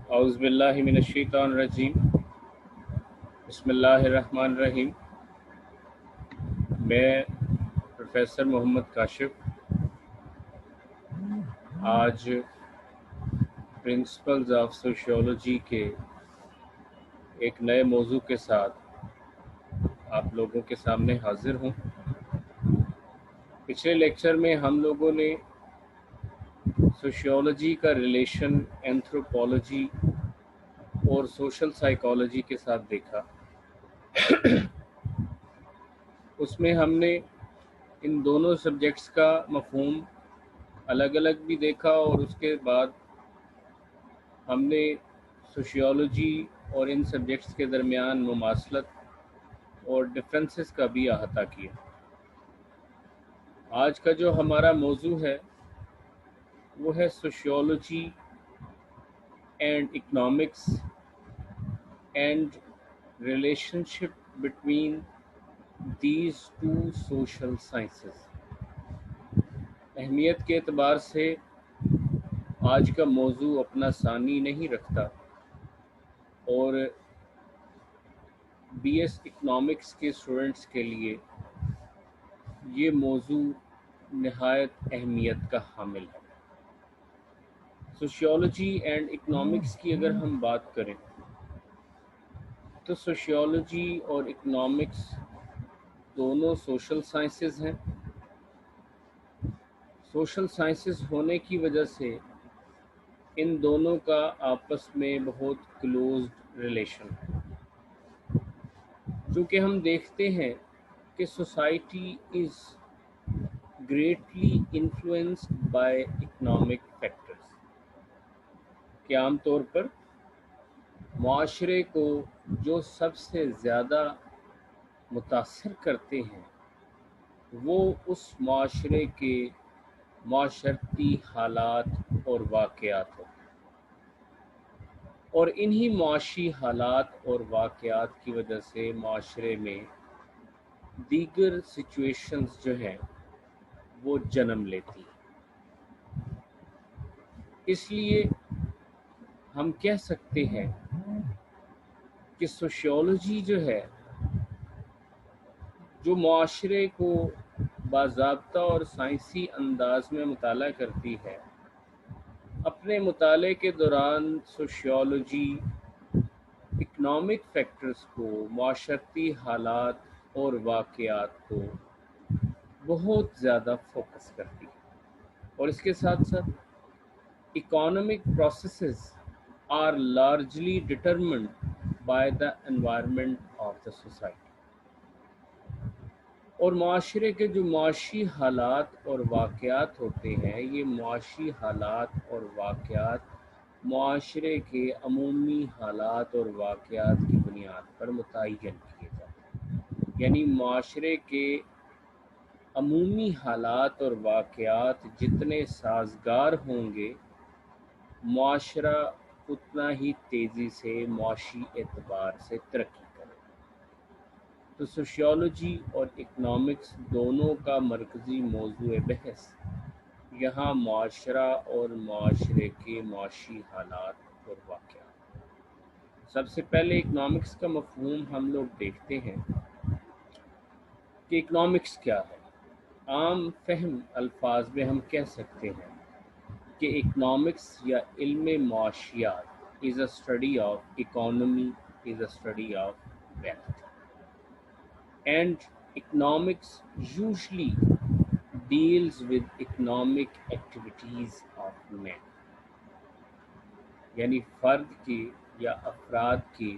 اعوذ باللہ من الشیطان الرجیم بسم اللہ الرحمن الرحیم۔ میں پروفیسر محمد کاشف آج پرنسپلز آف سوشیولوجی کے ایک نئے موضوع کے ساتھ آپ لوگوں کے سامنے حاضر ہوں۔ پچھلے لیکچر میں ہم لوگوں نے سوشیولوجی کا ریلیشن اینتھروپولوجی اور سوشل سائیکالوجی کے ساتھ دیکھا۔ اس میں ہم نے ان دونوں سبجیکٹس کا مفہوم الگ الگ بھی دیکھا، اور اس کے بعد ہم نے سوشیولوجی اور ان سبجیکٹس کے درمیان مماثلت اور ڈفرینسز کا بھی احاطہ کیا۔ آج کا جو ہمارا موضوع ہے وہ ہے sociology and economics and relation ship between these two social sciences. اہمیت کے اعتبار سے آج کا موضوع اپنا ثانی نہیں رکھتا، اور بی ایس اکنامکس کے اسٹوڈنٹس کے لیے یہ موضوع نہایت اہمیت کا حامل ہے۔ سوشیولوجی اینڈ اکنامکس کی اگر ہم بات کریں تو سوشیولوجی اور اکنامکس دونوں سوشل سائنسز ہیں۔ سوشل سائنسز ہونے کی وجہ سے ان دونوں کا آپس میں بہت کلوزڈ ریلیشن ہے، چونکہ ہم دیکھتے ہیں کہ society is greatly influenced by economic factors, کہ عام طور پر معاشرے کو جو سب سے زیادہ متاثر کرتے ہیں وہ اس معاشرے کے معاشرتی حالات اور واقعات ہوتے ہیں، اور انہی معاشی حالات اور واقعات کی وجہ سے معاشرے میں دیگر سچویشنز جو ہیں وہ جنم لیتی ہیں۔ اس لیے ہم کہہ سکتے ہیں کہ سوشیولوجی جو ہے جو معاشرے کو باضابطہ اور سائنسی انداز میں مطالعہ کرتی ہے، اپنے مطالعے کے دوران سوشیولوجی اکنامک فیکٹرز کو، معاشرتی حالات اور واقعات کو بہت زیادہ فوکس کرتی ہے، اور اس کے ساتھ ساتھ economic processes are largely determined by the environment of the society۔ اور معاشرے کے جو معاشی حالات اور واقعات ہوتے ہیں، یہ معاشی حالات اور واقعات معاشرے کے عمومی حالات اور واقعات کی بنیاد پر متعین کیے جاتے ہیں، یعنی معاشرے کے عمومی حالات اور واقعات جتنے سازگار ہوں گے، معاشرہ اتنا ہی تیزی سے معاشی اعتبار سے ترقی کرے۔ تو سوشیولوجی اور اکنامکس دونوں کا مرکزی موضوع بحث یہاں معاشرہ اور معاشرے کے معاشی حالات اور واقعات۔ سب سے پہلے اکنامکس کا مفہوم ہم لوگ دیکھتے ہیں کہ اکنامکس کیا ہے۔ عام فہم الفاظ میں ہم کہہ سکتے ہیں کہ اکنامکس یا علم معاشیات is a study of economy, is a study of wealth, and economics usually deals with economic activities of men، یعنی فرد کے یا افراد کے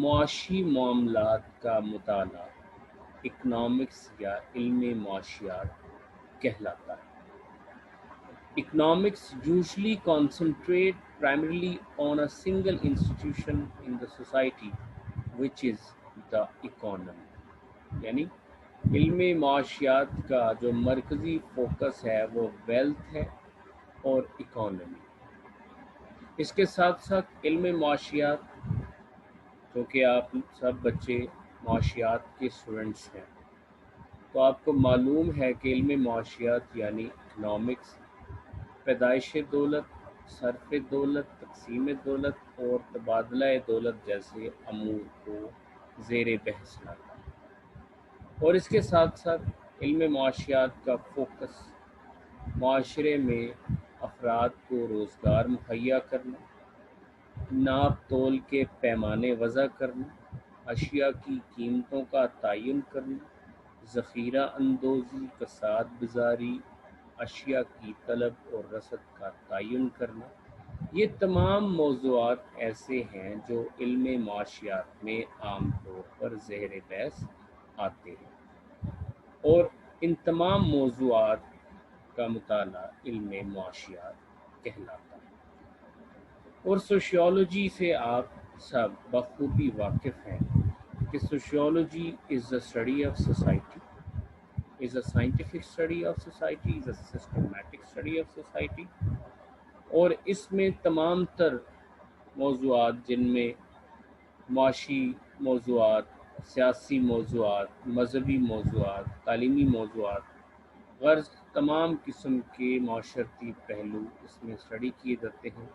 معاشی معاملات کا مطالعہ اکنامکس یا علم معاشیات کہلاتا ہے۔ Economics usually concentrate primarily on a single institution in the society, which is the economy، یعنی علم معاشیات کا جو مرکزی فوکس ہے وہ ویلتھ ہے اور اکانومی۔ اس کے ساتھ ساتھ علم معاشیات، کیونکہ آپ سب بچے معاشیات کے اسٹوڈنٹس ہیں، تو آپ کو معلوم ہے کہ علم معاشیات یعنی اکنامکس پیدائش دولت، صرف دولت، تقسیم دولت اور تبادلہ دولت جیسے امور کو زیر بحث لاتا ہے، اور اس کے ساتھ ساتھ علم معاشیات کا فوکس معاشرے میں افراد کو روزگار مہیا کرنا، ناپ تول کے پیمانے وضع کرنا، اشیاء کی قیمتوں کا تعین کرنا، ذخیرہ اندوزی، کساد گزاری، اشیاء کی طلب اور رسد کا تعین کرنا، یہ تمام موضوعات ایسے ہیں جو علم معاشیات میں عام طور پر زیر بحث آتے ہیں، اور ان تمام موضوعات کا مطالعہ علم معاشیات کہلاتا ہے۔ اور سوشیولوجی سے آپ سب بخوبی واقف ہیں کہ sociology is the study of society, is a scientific study of society, is a systematic study of society، اور اس میں تمام تر موضوعات جن میں معاشی موضوعات، سیاسی موضوعات، مذہبی موضوعات، تعلیمی موضوعات، غرض تمام قسم کے معاشرتی پہلو اس میں اسٹڈی کیے جاتے ہیں،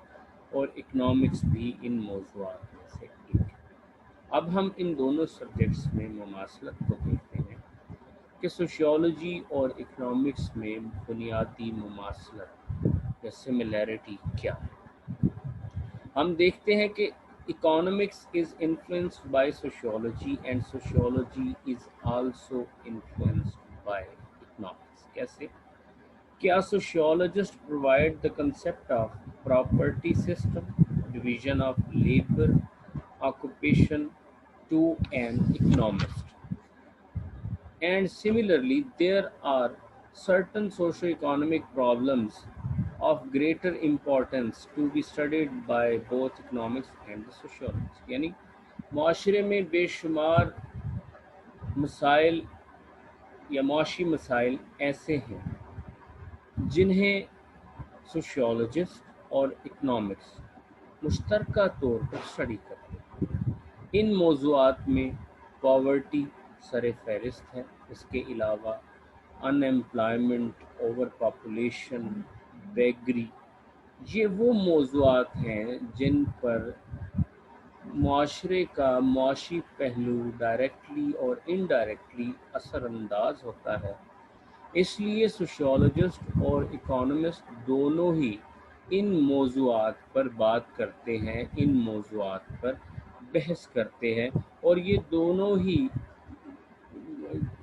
اور اکنامکس بھی ان موضوعات میں سے ایک ہے۔ اب ہم ان دونوں سبجیکٹس میں مماثلت کو دیکھتے ہیں کہ سوشیولوجی اور اکنامکس میں بنیادی مماثلت یا سملیرٹی کیا ہے۔ ہم دیکھتے ہیں کہ economics is influenced by sociology and sociology is also influenced by economics. کیسے؟ کیا sociologist provide the concept of property system, division of labor, occupation to an economist? And similarly, there are certain socio-economic problems of greater importance to be studied by both economics and the sociologists. یعنی معاشرے میں بے شمار مسائل یا معاشی مسائل ایسے ہیں جنہیں سوشیولوجسٹ اور اکنامکس مشترکہ طور پر اسٹڈی کرتے ہیں۔ ان موضوعات میں پاورٹی سر فہرست ہے، اس کے علاوہ ان ایمپلائمنٹ، اوور پاپولیشن، بیگری، یہ وہ موضوعات ہیں جن پر معاشرے کا معاشی پہلو ڈائریکٹلی اور انڈائریکٹلی اثر انداز ہوتا ہے۔ اس لیے سوشیولوجسٹ اور اکانومسٹ دونوں ہی ان موضوعات پر بات کرتے ہیں، ان موضوعات پر بحث کرتے ہیں، اور یہ دونوں ہی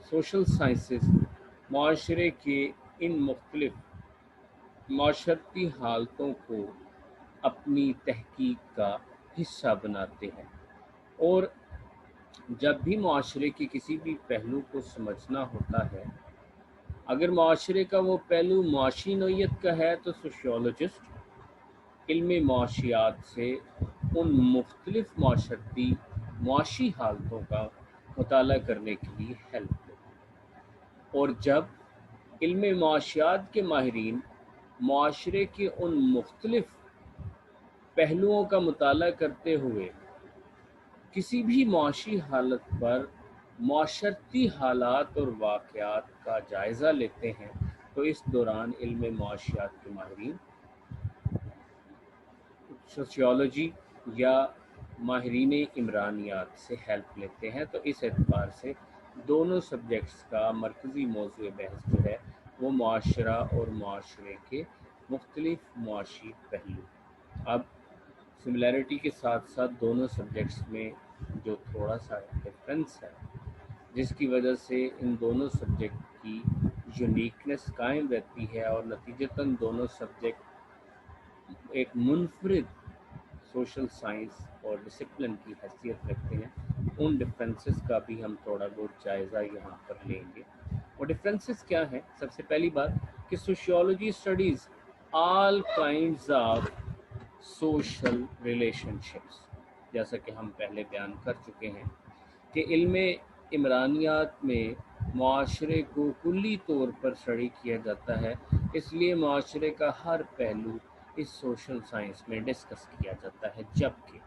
سوشل سائنسز معاشرے کے ان مختلف معاشرتی حالتوں کو اپنی تحقیق کا حصہ بناتے ہیں، اور جب بھی معاشرے کے کسی بھی پہلو کو سمجھنا ہوتا ہے، اگر معاشرے کا وہ پہلو معاشی نوعیت کا ہے تو سوشیولوجسٹ علم معاشیات سے ان مختلف معاشی حالتوں کا مطالعہ کرنے کے لیے ہیلپ لیتے ہیں، اور جب علم معاشیات کے ماہرین معاشرے کے ان مختلف پہلوؤں کا مطالعہ کرتے ہوئے کسی بھی معاشی حالت پر معاشرتی حالات اور واقعات کا جائزہ لیتے ہیں تو اس دوران علم معاشیات کے ماہرین سوشیولوجی یا ماہرین عمرانیات سے ہیلپ لیتے ہیں۔ تو اس اعتبار سے دونوں سبجیکٹس کا مرکزی موضوع بحث جو ہے وہ معاشرہ اور معاشرے کے مختلف معاشی پہلو۔ اب سملیرٹی کے ساتھ ساتھ دونوں سبجیکٹس میں جو تھوڑا سا ڈفرینس ہے، جس کی وجہ سے ان دونوں سبجیکٹ کی یونیکنیس قائم رہتی ہے اور نتیجتاً دونوں سبجیکٹ ایک منفرد سوشل سائنس اور ڈسپلن کی حیثیت رکھتے ہیں، ان ڈفرینسز کا بھی ہم تھوڑا بہت جائزہ یہاں پر لیں گے۔ اور ڈفرینسز کیا ہیں؟ سب سے پہلی بات کہ sociology studies all kinds of social relation ships, جیسا کہ ہم پہلے بیان کر چکے ہیں کہ علم عمرانیات میں معاشرے کو کلی طور پر اسٹڈی کیا جاتا ہے، اس لیے معاشرے کا ہر پہلو اس سوشل سائنس میں ڈسکس کیا جاتا ہے، جبکہ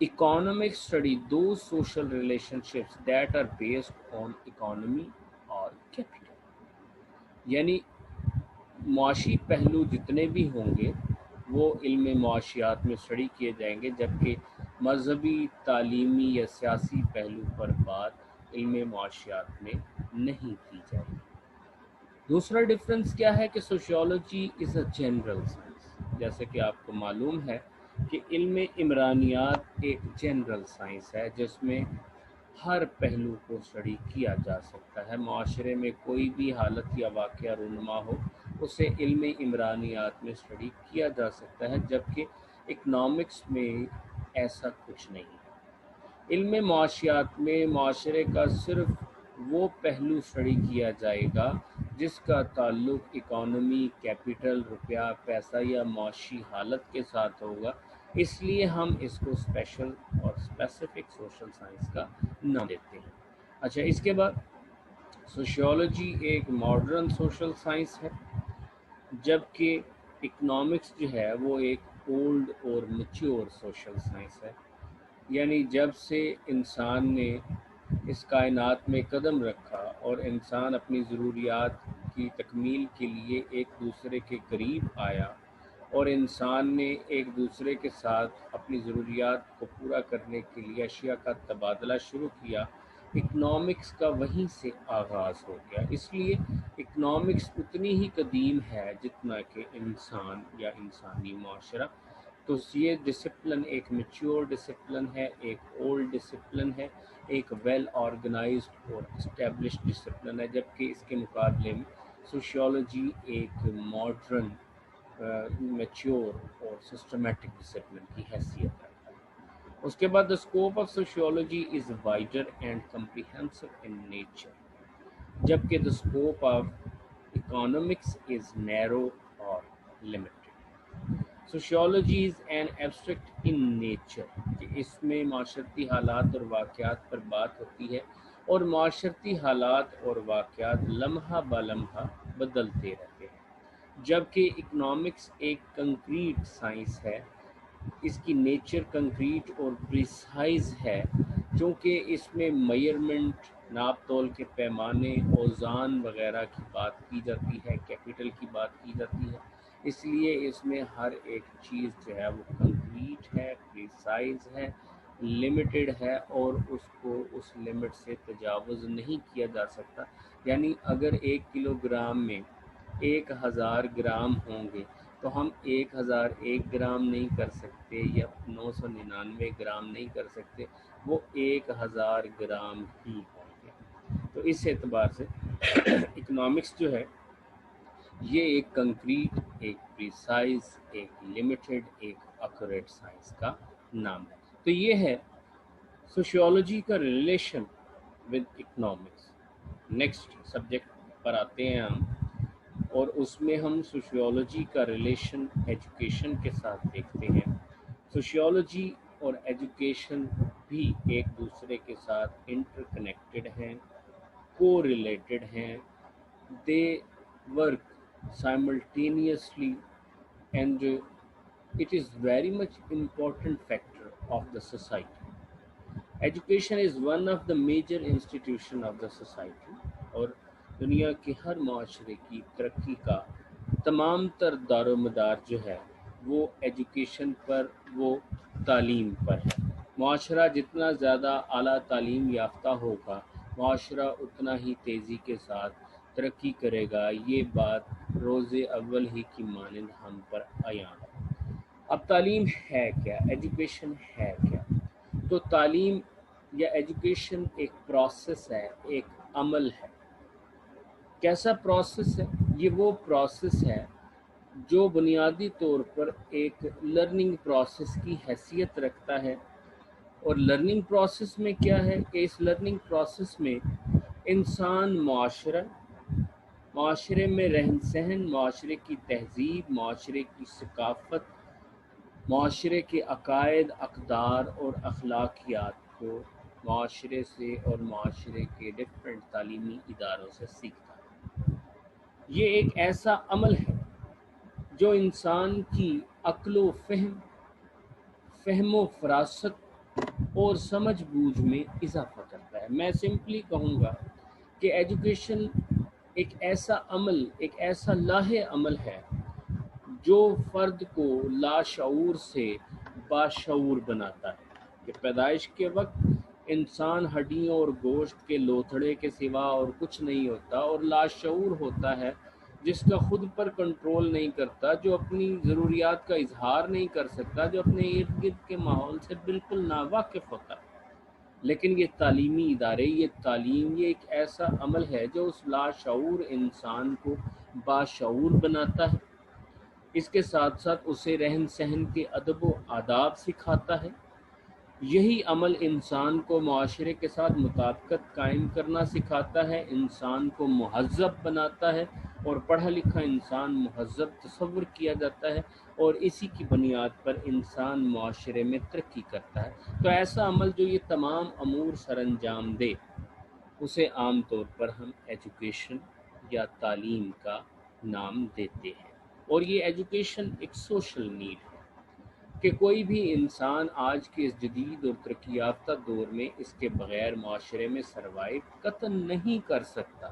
economic study does social relationships that are based on economy اور کیپٹل، یعنی معاشی پہلو جتنے بھی ہوں گے وہ علم معاشیات میں اسٹڈی کیے جائیں گے، جبکہ مذہبی، تعلیمی یا سیاسی پہلو پر بات علم معاشیات میں نہیں کی جائے گی۔ دوسرا ڈفرنس کیا ہے کہ sociology is a general science, جیسے کہ آپ کو معلوم ہے کہ علم عمرانیات ایک جنرل سائنس ہے جس میں ہر پہلو کو اسٹڈی کیا جا سکتا ہے۔ معاشرے میں کوئی بھی حالت یا واقعہ رونما ہو، اسے علم عمرانیات میں اسٹڈی کیا جا سکتا ہے، جبکہ اکنامکس میں ایسا کچھ نہیں ہے۔ علم معاشیات میں معاشرے کا صرف وہ پہلو اسٹڈی کیا جائے گا جس کا تعلق اکانومی، کیپٹل، روپیہ، پیسہ یا معاشی حالت کے ساتھ ہوگا، اس لیے ہم اس کو اسپیشل اور اسپیسیفک سوشل سائنس کا نام دیتے ہیں۔ اچھا، اس کے بعد سوشیولوجی ایک ماڈرن سوشل سائنس ہے، جبکہ اکنامکس جو ہے وہ ایک اولڈ اور میچور سوشل سائنس ہے۔ یعنی جب سے انسان نے اس کائنات میں قدم رکھا اور انسان اپنی ضروریات کی تکمیل کے لیے ایک دوسرے کے قریب آیا اور انسان نے ایک دوسرے کے ساتھ اپنی ضروریات کو پورا کرنے کے لیے اشیاء کا تبادلہ شروع کیا، اکنامکس کا وہیں سے آغاز ہو گیا۔ اس لیے اکنامکس اتنی ہی قدیم ہے جتنا کہ انسان یا انسانی معاشرہ۔ تو یہ ڈسپلن ایک میچور ڈسپلن ہے، ایک اولڈ ڈسپلن ہے، ایک ویل آرگنائزڈ اور اسٹیبلشڈ ڈسپلن ہے، جبکہ اس کے مقابلے میں سوشیولوجی ایک ماڈرن، میچور اور سسٹمیٹک ڈسپلن کی حیثیت رکھتا ہے۔ اس کے بعد the scope of sociology is wider and comprehensive in nature، جبکہ the scope of economics is narrow or limited۔ Sociology is an abstract in nature, کہ اس میں معاشرتی حالات اور واقعات پر بات ہوتی ہے، اور معاشرتی حالات اور واقعات لمحہ بہ لمحہ بدلتے رہتے ہیں، جبکہ اکنامکس ایک کنکریٹ سائنس ہے۔ اس کی نیچر کنکریٹ اور پریسائز ہے، چونکہ اس میں میئرمنٹ، ناپ تول کے پیمانے، اوزان وغیرہ کی بات کی جاتی ہے، کیپٹل کی بات کی جاتی ہے، اس لیے اس میں ہر ایک چیز جو ہے وہ کنکریٹ ہے، پریسائز ہے، لمیٹڈ ہے، اور اس کو اس لمٹ سے تجاوز نہیں کیا جا سکتا۔ یعنی اگر 1 کلو گرام میں 1000 گرام ہوں گے تو ہم 1001 گرام نہیں کر سکتے یا 999 گرام نہیں کر سکتے، وہ 1000 گرام ہی ہوں گے۔ تو اس اعتبار سے اکنامکس جو ہے یہ ایک کنکریٹ، ایک پریسائز، ایک لمیٹڈ، ایک ایکوریٹ سائنس کا نام ہے۔ تو یہ ہے سوشیولوجی کا relation with economics. Next subject پر آتے ہیں ہم، اور اس میں ہم سوشیولوجی کا ریلیشن ایجوکیشن کے ساتھ دیکھتے ہیں۔ سوشیولوجی اور ایجوکیشن بھی ایک دوسرے کے ساتھ انٹر کنیکٹڈ ہیں، کو ریلیٹڈ ہیں۔ They work simultaneously and it is very much important factor of the society. Education is one of the major institution of the society، اور دنیا کے ہر معاشرے کی ترقی کا تمام تر دار و مدار جو ہے وہ ایجوکیشن پر، وہ تعلیم پر ہے۔ معاشرہ جتنا زیادہ اعلیٰ تعلیم یافتہ ہوگا، معاشرہ اتنا ہی تیزی کے ساتھ ترقی کرے گا۔ یہ بات روز اول ہی کی مانند ہم پر عیاں ہے۔ اب تعلیم ہے کیا؟ ایجوکیشن ہے کیا؟ تو تعلیم یا ایجوکیشن ایک پروسیس ہے، ایک عمل ہے۔ کیسا پروسیس ہے؟ یہ وہ پروسیس ہے جو بنیادی طور پر ایک لرننگ پروسیس کی حیثیت رکھتا ہے۔ اور لرننگ پروسیس میں کیا ہے کہ اس لرننگ پروسیس میں انسان معاشرے میں رہن سہن، معاشرے کی تہذیب، معاشرے کی ثقافت، معاشرے کے عقائد، اقدار اور اخلاقیات کو معاشرے سے اور معاشرے کے ڈفرینٹ تعلیمی اداروں سے سیکھتا ہے۔ یہ ایک ایسا عمل ہے جو انسان کی عقل و فہم و فراست اور سمجھ بوجھ میں اضافہ کرتا ہے۔ میں سمپلی کہوں گا کہ ایجوکیشن ایک ایسا عمل، ایک ایسا لاہے عمل ہے جو فرد کو لاشعور سے باشعور بناتا ہے کہ پیدائش کے وقت انسان ہڈیوں اور گوشت کے لوتھڑے کے سوا اور کچھ نہیں ہوتا، اور لاشعور ہوتا ہے جس کا خود پر کنٹرول نہیں کرتا، جو اپنی ضروریات کا اظہار نہیں کر سکتا، جو اپنے ارد گرد کے ماحول سے بالکل ناواقف ہوتا ہے۔ لیکن یہ تعلیمی ادارے، یہ تعلیم، یہ ایک ایسا عمل ہے جو اس لاشعور انسان کو باشعور بناتا ہے، اس کے ساتھ ساتھ اسے رہن سہن کے ادب و آداب سکھاتا ہے۔ یہی عمل انسان کو معاشرے کے ساتھ مطابقت قائم کرنا سکھاتا ہے، انسان کو مہذب بناتا ہے، اور پڑھا لکھا انسان مہذب تصور کیا جاتا ہے، اور اسی کی بنیاد پر انسان معاشرے میں ترقی کرتا ہے۔ تو ایسا عمل جو یہ تمام امور سر انجام دے، اسے عام طور پر ہم ایجوکیشن یا تعلیم کا نام دیتے ہیں۔ اور یہ ایجوکیشن ایک سوشل نیڈ ہے کہ کوئی بھی انسان آج کے اس جدید اور ترقی یافتہ دور میں اس کے بغیر معاشرے میں سروائیو قطعاً نہیں کر سکتا۔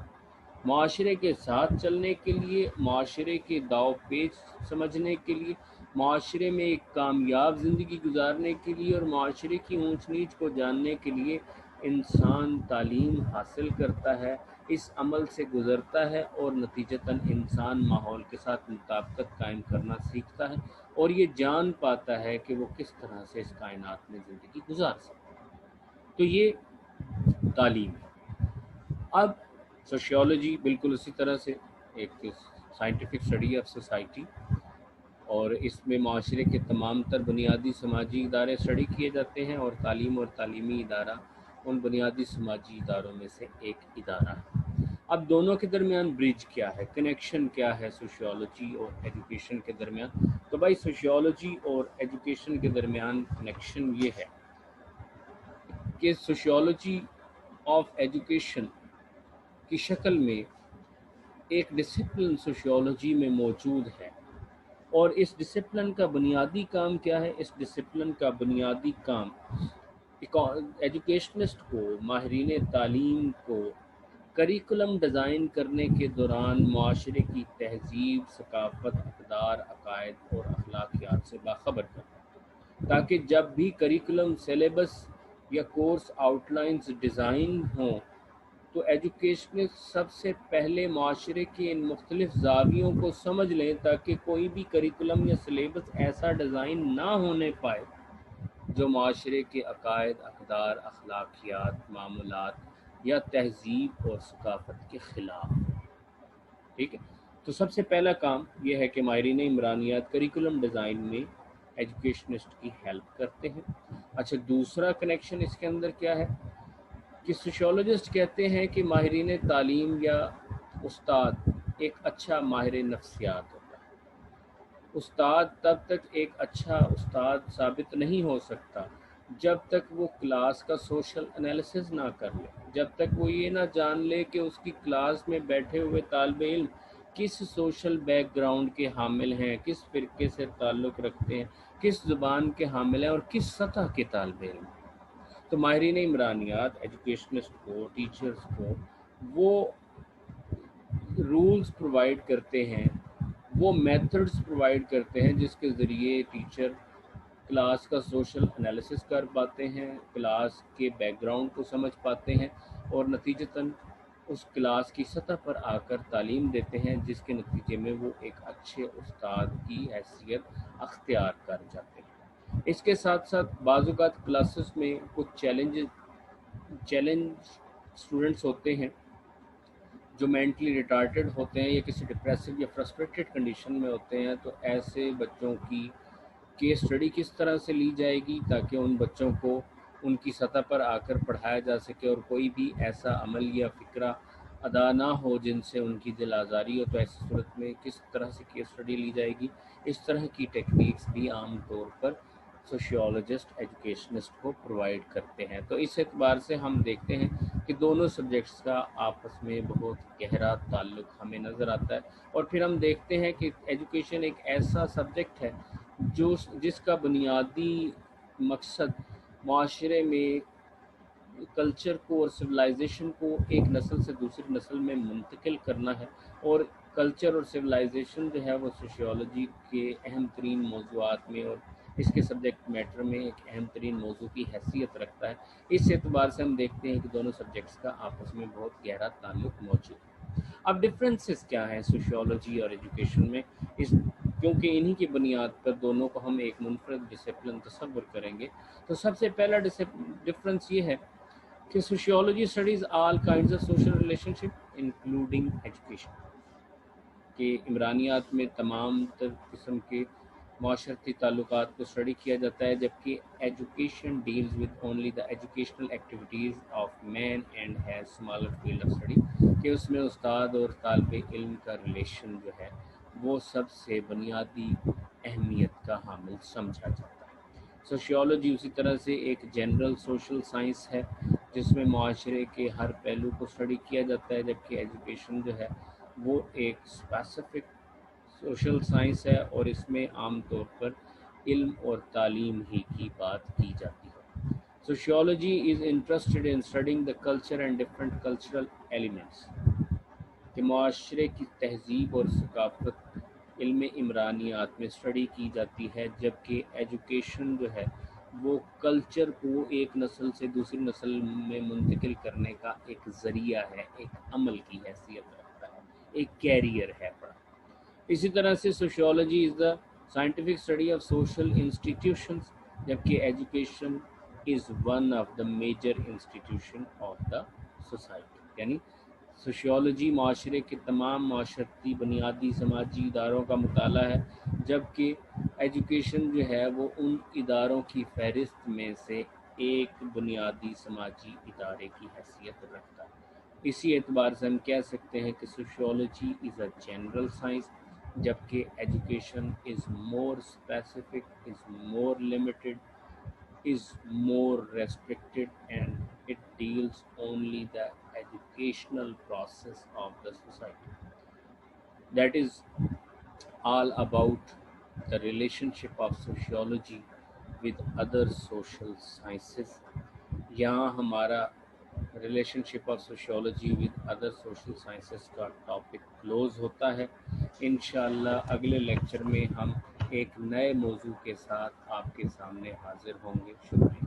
معاشرے کے ساتھ چلنے کے لیے، معاشرے کے داؤ پیچ سمجھنے کے لیے، معاشرے میں ایک کامیاب زندگی گزارنے کے لیے، اور معاشرے کی اونچ نیچ کو جاننے کے لیے انسان تعلیم حاصل کرتا ہے، اس عمل سے گزرتا ہے، اور نتیجتاً انسان ماحول کے ساتھ مطابقت قائم کرنا سیکھتا ہے، اور یہ جان پاتا ہے کہ وہ کس طرح سے اس کائنات میں زندگی گزار سکتا ہے۔ تو یہ تعلیم ہے۔ اب سوشیولوجی بالکل اسی طرح سے ایک سائنٹیفک اسٹڈی آف سوسائٹی، اور اس میں معاشرے کے تمام تر بنیادی سماجی ادارے اسٹڈی کیے جاتے ہیں، اور تعلیم اور تعلیمی ادارہ ان بنیادی سماجی اداروں میں سے ایک ادارہ ہے۔ اب دونوں کے درمیان برج کیا ہے، کنیکشن کیا ہے سوشیولوجی اور ایجوکیشن کے درمیان؟ تو بھائی سوشیولوجی اور ایجوکیشن کے درمیان کنیکشن یہ ہے کہ سوشیولوجی آف ایجوکیشن کی شکل میں ایک ڈسپلن سوشیولوجی میں موجود ہے، اور اس ڈسپلن کا بنیادی کام کیا ہے؟ اس ڈسپلن کا بنیادی کام ایجوکیشنسٹ کو، ماہرین تعلیم کو کریکولم ڈیزائن کرنے کے دوران معاشرے کی تہذیب، ثقافت، اقدار، عقائد اور اخلاقیات سے باخبر کرنا، تاکہ جب بھی کریکولم، سلیبس یا کورس آؤٹ لائنز ڈیزائن ہوں تو ایجوکیشنسٹ سب سے پہلے معاشرے کے ان مختلف زاویوں کو سمجھ لیں، تاکہ کوئی بھی کریکولم یا سلیبس ایسا ڈیزائن نہ ہونے پائے جو معاشرے کے عقائد، اقدار، اخلاقیات، معمولات یا تہذیب اور ثقافت کے خلاف ہو۔ ٹھیک ہے، تو سب سے پہلا کام یہ ہے کہ ماہرین عمرانیات کریکولم ڈیزائن میں ایجوکیشنسٹ کی ہیلپ کرتے ہیں۔ اچھا، دوسرا کنیکشن اس کے اندر کیا ہے کہ سوشیولوجسٹ کہتے ہیں کہ ماہرین تعلیم یا استاد ایک اچھا ماہر نفسیات ہوتا ہے۔ استاد تب تک ایک اچھا استاد ثابت نہیں ہو سکتا جب تک وہ کلاس کا سوشل انالیسز نہ کر لے، جب تک وہ یہ نہ جان لے کہ اس کی کلاس میں بیٹھے ہوئے طالب علم کس سوشل بیک گراؤنڈ کے حامل ہیں، کس فرقے سے تعلق رکھتے ہیں، کس زبان کے حامل ہیں، اور کس سطح کے طالب علم ہیں۔ تو ماہرین عمرانیات ایجوکیشنسٹ کو، ٹیچرز کو وہ رولز پرووائڈ کرتے ہیں، وہ میتھڈز پرووائڈ کرتے ہیں جس کے ذریعے ٹیچر کلاس کا سوشل انالیسس کر پاتے ہیں، کلاس کے بیک گراؤنڈ کو سمجھ پاتے ہیں، اور نتیجتاً اس کلاس کی سطح پر آ کر تعلیم دیتے ہیں، جس کے نتیجے میں وہ ایک اچھے استاد کی حیثیت اختیار کر جاتے ہیں۔ اس کے ساتھ ساتھ بعض اوقات کلاسز میں کچھ چیلنج اسٹوڈنٹس ہوتے ہیں جو مینٹلی ریٹارڈڈ ہوتے ہیں یا کسی ڈپریسو یا فرسٹریٹڈ کنڈیشن میں ہوتے ہیں، تو ایسے بچوں کی کیس اسٹڈی کس طرح سے لی جائے گی تاکہ ان بچوں کو ان کی سطح پر آ کر پڑھایا جا سکے، اور کوئی بھی ایسا عمل یا فکرہ ادا نہ ہو جن سے ان کی دل آزاری ہو، تو ایسی صورت میں کس طرح سے کیس اسٹڈی لی جائے گی؟ اس طرح کی ٹیکنیکس بھی عام طور پر سوشیولوجسٹ ایجوکیشنسٹ کو پرووائڈ کرتے ہیں۔ تو اس اعتبار سے ہم دیکھتے ہیں کہ دونوں سبجیکٹس کا آپس میں بہت گہرا تعلق ہمیں نظر آتا ہے، اور پھر ہم دیکھتے ہیں کہ ایجوکیشن ایک ایسا سبجیکٹ ہے جس کا بنیادی مقصد معاشرے میں کلچر کو اور سویلائزیشن کو ایک نسل سے دوسری نسل میں منتقل کرنا ہے، اور کلچر اور سویلائزیشن جو ہے وہ سوشیولوجی کے اہم ترین موضوعات میں اور اس کے سبجیکٹ میٹر میں ایک اہم ترین موضوع کی حیثیت رکھتا ہے۔ اس اعتبار سے ہم دیکھتے ہیں کہ دونوں سبجیکٹس کا آپس میں بہت گہرا تعلق موجود ہے۔ اب ڈفرینسز کیا ہیں سوشیولوجی اور ایجوکیشن میں؟ اس کیونکہ انہی کی بنیاد پر دونوں کو ہم ایک منفرد ڈسپلن تصور کریں گے، تو سب سے پہلا ڈفرینس یہ ہے کہ sociology studies all kinds of social relation ship including education, کہ عمرانیات میں تمام تر قسم کے معاشرتی تعلقات کو اسٹڈی کیا جاتا ہے، جبکہ education deals with only the educational activities of man and has smaller field of study, کہ اس میں استاد اور طالب علم کا ریلیشن جو ہے وہ سب سے بنیادی اہمیت کا حامل سمجھا جاتا ہے۔ سوشیولوجی اسی طرح سے ایک جنرل سوشل سائنس ہے جس میں معاشرے کے ہر پہلو کو اسٹڈی کیا جاتا ہے، جبکہ ایجوکیشن جو ہے وہ ایک اسپیسیفک سوشل سائنس ہے اور اس میں عام طور پر علم اور تعلیم ہی کی بات کی جاتی ہے۔ Sociology is interested in studying the culture and different cultural elements, کہ معاشرے کی تہذیب اور ثقافت علم عمرانیات میں اسٹڈی کی جاتی ہے، جبکہ ایجوکیشن جو ہے وہ کلچر کو ایک نسل سے دوسری نسل میں منتقل کرنے کا ایک ذریعہ ہے، ایک عمل کی حیثیت رکھتا ہے، ایک کیریئر ہے پڑھا۔ اسی طرح سے sociology is the scientific study of social institutions, جبکہ education is one of the major institution of the society, یعنی سوشیولوجی معاشرے کے تمام معاشرتی بنیادی سماجی اداروں کا مطالعہ ہے، جبکہ ایجوکیشن جو ہے وہ ان اداروں کی فہرست میں سے ایک بنیادی سماجی ادارے کی حیثیت رکھتا ہے۔ اسی اعتبار سے ہم کہہ سکتے ہیں کہ sociology is a general science, جبکہ education is more specific, is more limited, is more restricted, and it deals only the educational process of the society. That is all about the relationship of sociology with other social sciences. یہاں ہمارا relation ship of sociology with other social sciences کا topic close ہوتا ہے۔ انشاءاللہ اگلے lecture میں ہم ایک نئے موضوع کے ساتھ آپ کے سامنے حاضر ہوں گے۔ شکریہ۔